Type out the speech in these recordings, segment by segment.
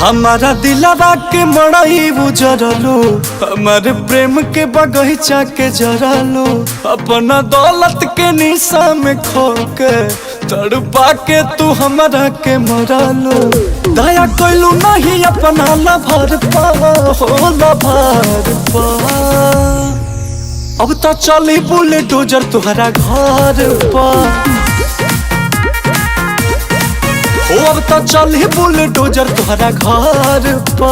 हमारा दिलवा के मड़ई उजरलो, हमारे प्रेम के बगीचा के जरलो, अपना दौलत के निशा में खो के तड़पा के तू हमारा के मरलो। दया कैलू नहीं अपना लभर पा हो लभर पा। अब तो चली बुलडोजर तुहरा घर पा हो, अब तो चली बुलडोजर तुहरा घर पा।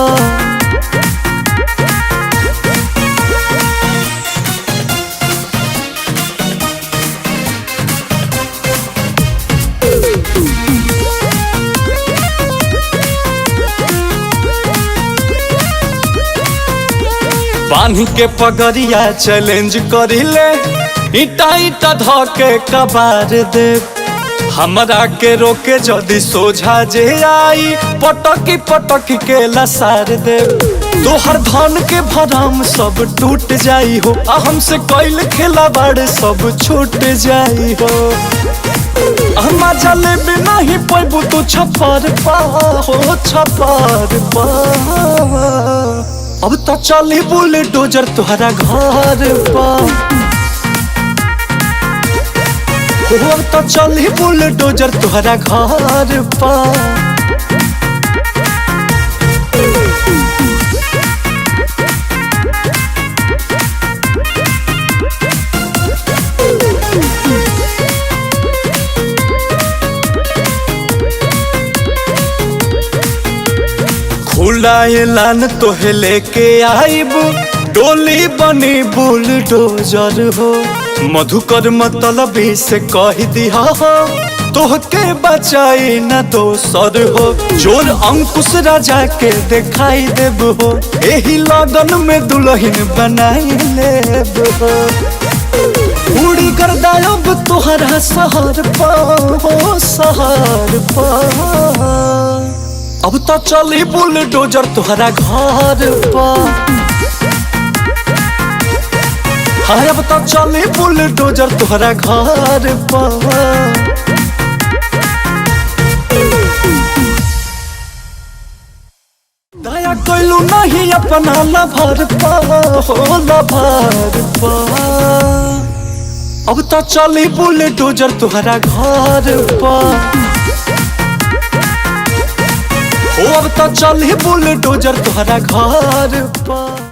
बांध के पगड़िया चैलेंज करिले, ईटा ईटा धके कबार दे। हमरा के रोके जदि सोझा जे आई, पटकी पटकी के लसार दे। तोहर धन के भरम सब टूट जाई हो, आ हमसे कैल खेला बाड़ सब छूट जाई हो। हमा जलेबी नहीं पैबू तू छपर पा हो छपर पा। अब तो चली बुलडोजर तुहरा घर पा हो, अब तो चली बुलडोजर तुहरा घर पा। खुला ऐलान तोहे लेके आइब, डोली बनी बुलडोजर हो। मधुकर मतलबी से कह दिया हो, तोहके बचाई न दोसर हो। जोर अंकुश राजा के दिखाई देब हो, एही लगन में दुल्हन बनाई लेब हो। उड़ी कर दायब तोहरा शहर पा हो शहर पा। अब तो चली बुलडोजर तुहरा घर पा, हाँ अब तो चली बुलडोजर तुहरा घर पा। दया कैलू नहीं अपना लभर पा हो लभर पा। अब तो चली बुलडोजर तुहरा घर पा हो, अब तो चली बुलडोजर तुहरा घर पा।